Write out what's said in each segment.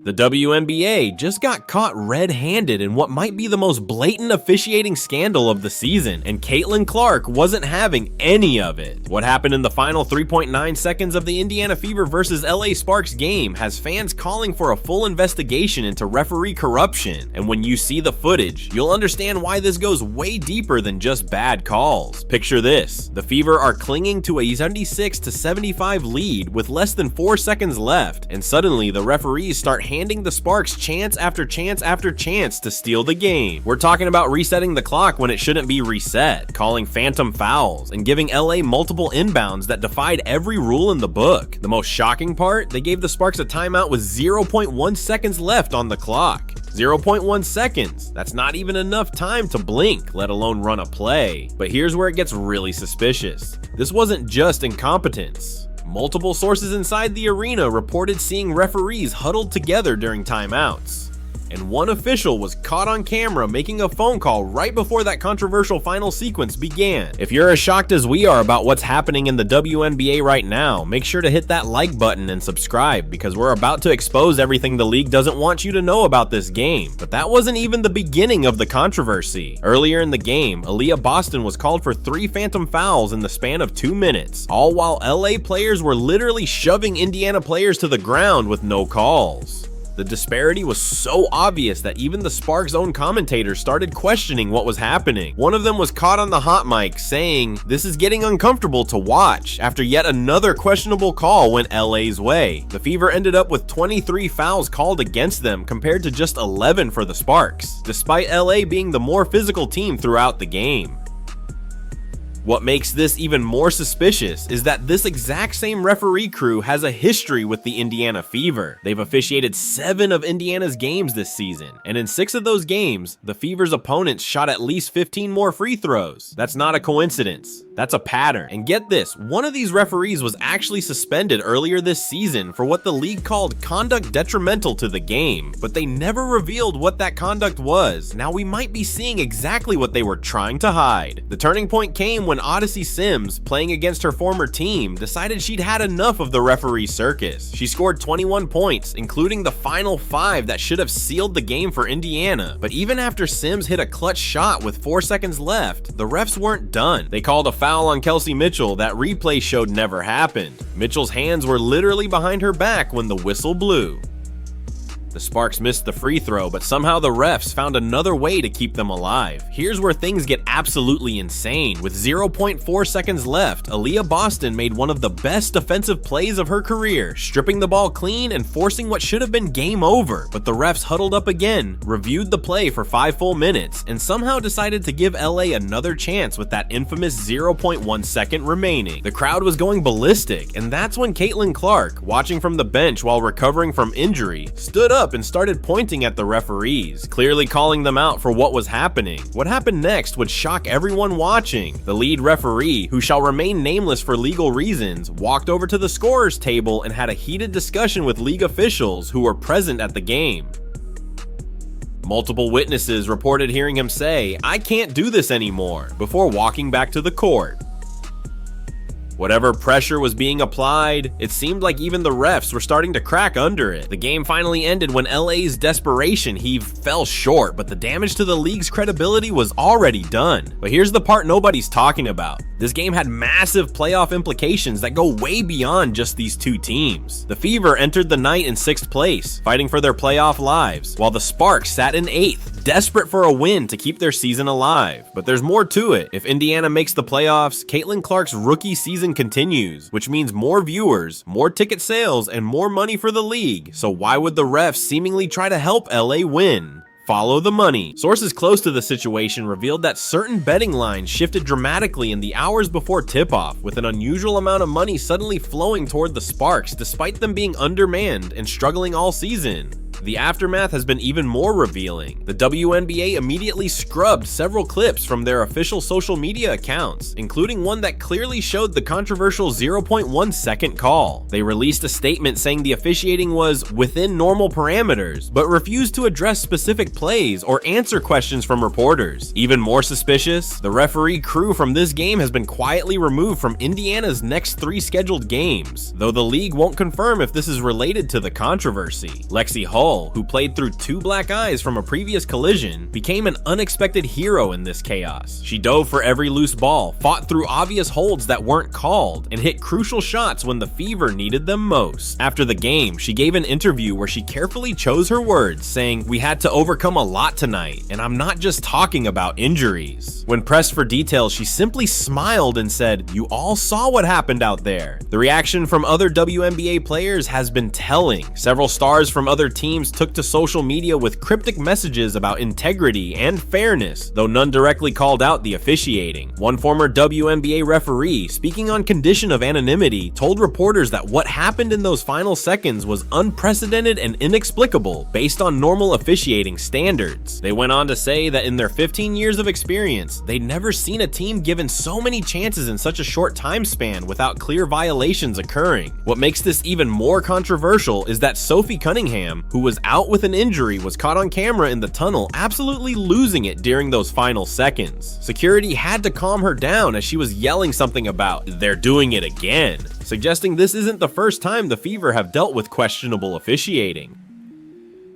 The WNBA just got caught red-handed in what might be the most blatant officiating scandal of the season, and Caitlin Clark wasn't having any of it. What happened in the final 3.9 seconds of the Indiana Fever vs LA Sparks game has fans calling for a full investigation into referee corruption, and when you see the footage, you'll understand why this goes way deeper than just bad calls. Picture this: the Fever are clinging to a 76-75 lead with less than 4 seconds left, and suddenly the referees start handing the Sparks chance after chance after chance to steal the game. We're talking about resetting the clock when it shouldn't be reset, calling phantom fouls, and giving LA multiple inbounds that defied every rule in the book. The most shocking part, they gave the Sparks a timeout with 0.1 seconds left on the clock. 0.1 seconds. That's not even enough time to blink, let alone run a play. But here's where it gets really suspicious. This wasn't just incompetence. Multiple sources inside the arena reported seeing referees huddled together during timeouts. And one official was caught on camera making a phone call right before that controversial final sequence began. If you're as shocked as we are about what's happening in the WNBA right now, make sure to hit that like button and subscribe, because we're about to expose everything the league doesn't want you to know about this game. But that wasn't even the beginning of the controversy. Earlier in the game, Aaliyah Boston was called for 3 phantom fouls in the span of 2 minutes, all while LA players were literally shoving Indiana players to the ground with no calls. The disparity was so obvious that even the Sparks' own commentators started questioning what was happening. One of them was caught on the hot mic saying, "This is getting uncomfortable to watch," after yet another questionable call went LA's way. The Fever ended up with 23 fouls called against them compared to just 11 for the Sparks, despite LA being the more physical team throughout the game. What makes this even more suspicious is that this exact same referee crew has a history with the Indiana Fever. They've officiated 7 of Indiana's games this season, and in 6 of those games, the Fever's opponents shot at least 15 more free throws. That's not a coincidence. That's a pattern. And get this, one of these referees was actually suspended earlier this season for what the league called conduct detrimental to the game, but they never revealed what that conduct was. Now we might be seeing exactly what they were trying to hide. The turning point came when Odyssey Sims, playing against her former team, decided she'd had enough of the referee circus. She scored 21 points, including the final 5 that should have sealed the game for Indiana. But even after Sims hit a clutch shot with 4 seconds left, the refs weren't done. They called a foul on Kelsey Mitchell that replay showed never happened. Mitchell's hands were literally behind her back when the whistle blew. The Sparks missed the free throw, but somehow the refs found another way to keep them alive. Here's where things get absolutely insane. With 0.4 seconds left, Aaliyah Boston made one of the best defensive plays of her career, stripping the ball clean and forcing what should have been game over. But the refs huddled up again, reviewed the play for 5 full minutes, and somehow decided to give LA another chance with that infamous 0.1 second remaining. The crowd was going ballistic, and that's when Caitlin Clark, watching from the bench while recovering from injury, stood up and started pointing at the referees, clearly calling them out for what was happening. What happened next would shock everyone watching. The lead referee, who shall remain nameless for legal reasons, walked over to the scorer's table and had a heated discussion with league officials who were present at the game. Multiple witnesses reported hearing him say, "I can't do this anymore," before walking back to the court. Whatever pressure was being applied, it seemed like even the refs were starting to crack under it. The game finally ended when LA's desperation heave fell short, but the damage to the league's credibility was already done. But here's the part nobody's talking about. This game had massive playoff implications that go way beyond just these 2 teams. The Fever entered the night in 6th place, fighting for their playoff lives, while the Sparks sat in 8th, desperate for a win to keep their season alive. But there's more to it. If Indiana makes the playoffs, Caitlin Clark's rookie season continues, which means more viewers, more ticket sales, and more money for the league. So why would the refs seemingly try to help LA win? Follow the money. Sources close to the situation revealed that certain betting lines shifted dramatically in the hours before tip-off, with an unusual amount of money suddenly flowing toward the Sparks despite them being undermanned and struggling all season. The aftermath has been even more revealing. The WNBA immediately scrubbed several clips from their official social media accounts, including one that clearly showed the controversial 0.1 second call. They released a statement saying the officiating was within normal parameters, but refused to address specific plays or answer questions from reporters. Even more suspicious, the referee crew from this game has been quietly removed from Indiana's next 3 scheduled games, though the league won't confirm if this is related to the controversy. Lexi Hull, who played through 2 black eyes from a previous collision, became an unexpected hero in this chaos. She dove for every loose ball, fought through obvious holds that weren't called, and hit crucial shots when the Fever needed them most. After the game, she gave an interview where she carefully chose her words, saying, "We had to overcome a lot tonight, and I'm not just talking about injuries." When pressed for details, she simply smiled and said, "You all saw what happened out there." The reaction from other WNBA players has been telling. Several stars from other teams took to social media with cryptic messages about integrity and fairness, though none directly called out the officiating. One former WNBA referee, speaking on condition of anonymity, told reporters that what happened in those final seconds was unprecedented and inexplicable based on normal officiating standards. They went on to say that in their 15 years of experience, they'd never seen a team given so many chances in such a short time span without clear violations occurring. What makes this even more controversial is that Sophie Cunningham, who was out with an injury, was caught on camera in the tunnel absolutely losing it during those final seconds. Security had to calm her down as she was yelling something about "they're doing it again," suggesting this isn't the first time the Fever have dealt with questionable officiating.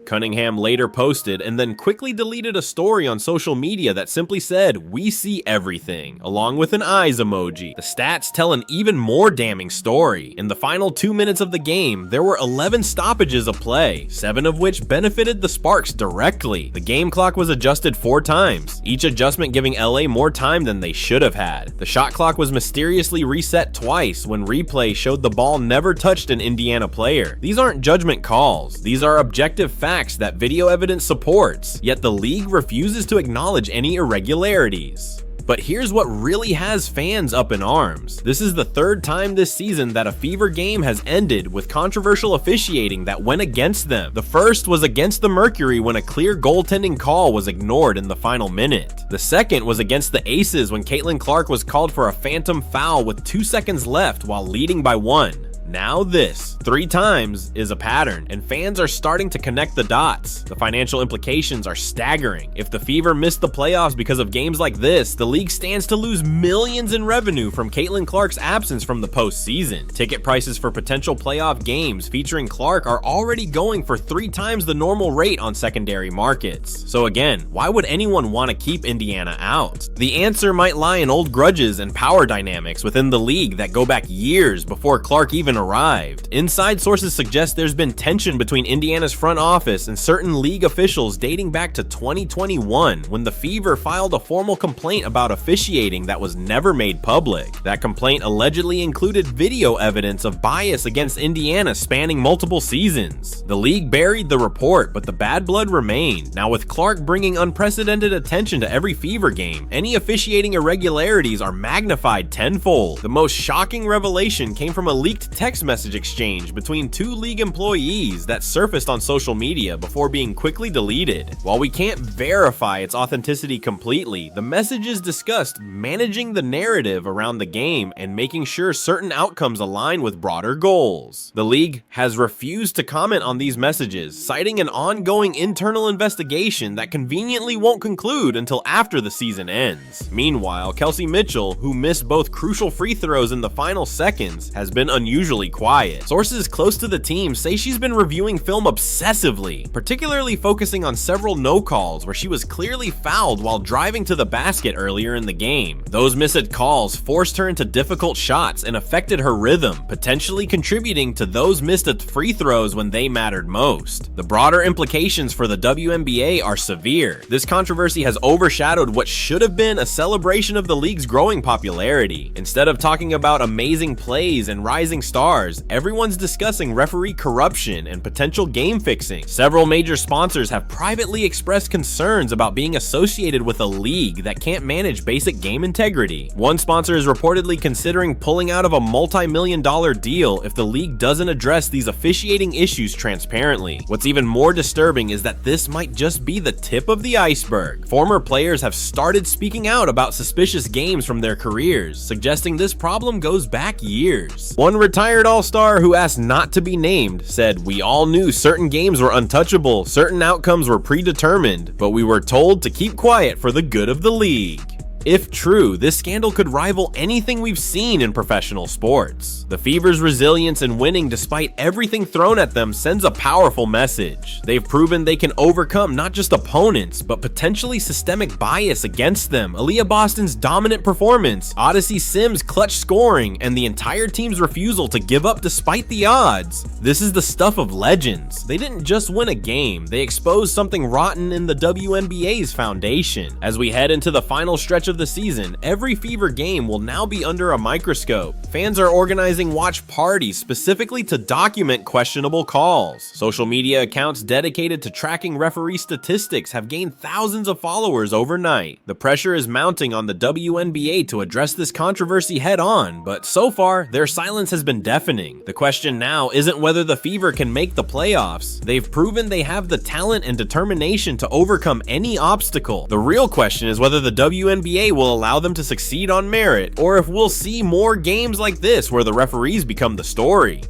Cunningham later posted and then quickly deleted a story on social media that simply said, "We see everything," along with an eyes emoji. The stats tell an even more damning story. In the final 2 minutes of the game, there were 11 stoppages of play, 7 of which benefited the Sparks directly. The game clock was adjusted 4 times, each adjustment giving LA more time than they should have had. The shot clock was mysteriously reset twice when replay showed the ball never touched an Indiana player. These aren't judgment calls, these are objective facts that video evidence supports, yet the league refuses to acknowledge any irregularities. But here's what really has fans up in arms. This is the 3rd time this season that a Fever game has ended with controversial officiating that went against them. The first was against the Mercury when a clear goaltending call was ignored in the final minute. The second was against the Aces when Caitlin Clark was called for a phantom foul with 2 seconds left while leading by 1. Now this, 3 times, is a pattern, and fans are starting to connect the dots. The financial implications are staggering. If the Fever missed the playoffs because of games like this, the league stands to lose millions in revenue from Caitlin Clark's absence from the postseason. Ticket prices for potential playoff games featuring Clark are already going for 3 times the normal rate on secondary markets. So again, why would anyone want to keep Indiana out? The answer might lie in old grudges and power dynamics within the league that go back years before Clark even arrived. Inside sources suggest there's been tension between Indiana's front office and certain league officials dating back to 2021 when the Fever filed a formal complaint about officiating that was never made public. That complaint allegedly included video evidence of bias against Indiana spanning multiple seasons. The league buried the report, but the bad blood remained. Now with Clark bringing unprecedented attention to every Fever game, any officiating irregularities are magnified tenfold. The most shocking revelation came from a leaked text message exchange between 2 league employees that surfaced on social media before being quickly deleted. While we can't verify its authenticity completely, the messages discussed managing the narrative around the game and making sure certain outcomes align with broader goals. The league has refused to comment on these messages, citing an ongoing internal investigation that conveniently won't conclude until after the season ends. Meanwhile, Kelsey Mitchell, who missed both crucial free throws in the final seconds, has been unusually quiet. Sources close to the team say she's been reviewing film obsessively, particularly focusing on several no calls where she was clearly fouled while driving to the basket earlier in the game. Those missed calls forced her into difficult shots and affected her rhythm, potentially contributing to those missed free throws when they mattered most. The broader implications for the WNBA are severe. This controversy has overshadowed what should have been a celebration of the league's growing popularity. Instead of talking about amazing plays and rising stars, stars, everyone's discussing referee corruption and potential game fixing. Several major sponsors have privately expressed concerns about being associated with a league that can't manage basic game integrity. One sponsor is reportedly considering pulling out of a multi-million-dollar deal if the league doesn't address these officiating issues transparently. What's even more disturbing is that this might just be the tip of the iceberg. Former players have started speaking out about suspicious games from their careers, suggesting this problem goes back years. One retired all-star who asked not to be named said, "We all knew certain games were untouchable, certain outcomes were predetermined, but we were told to keep quiet for the good of the league." If true, this scandal could rival anything we've seen in professional sports. The Fever's resilience and winning despite everything thrown at them sends a powerful message. They've proven they can overcome not just opponents, but potentially systemic bias against them. Aaliyah Boston's dominant performance, Odyssey Sims' clutch scoring, and the entire team's refusal to give up despite the odds. This is the stuff of legends. They didn't just win a game, they exposed something rotten in the WNBA's foundation. As we head into the final stretch of the season, every Fever game will now be under a microscope. Fans are organizing watch parties specifically to document questionable calls. Social media accounts dedicated to tracking referee statistics have gained thousands of followers overnight. The pressure is mounting on the WNBA to address this controversy head on, but so far, their silence has been deafening. The question now isn't whether the Fever can make the playoffs. They've proven they have the talent and determination to overcome any obstacle. The real question is whether the WNBA will allow them to succeed on merit, or if we'll see more games like this where the referees become the story.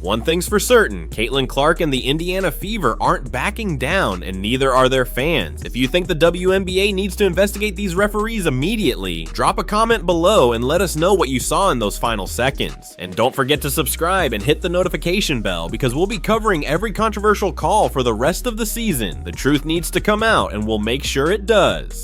One thing's for certain, Caitlin Clark and the Indiana Fever aren't backing down, and neither are their fans. If you think the WNBA needs to investigate these referees immediately, drop a comment below and let us know what you saw in those final seconds. And don't forget to subscribe and hit the notification bell, because we'll be covering every controversial call for the rest of the season. The truth needs to come out, and we'll make sure it does.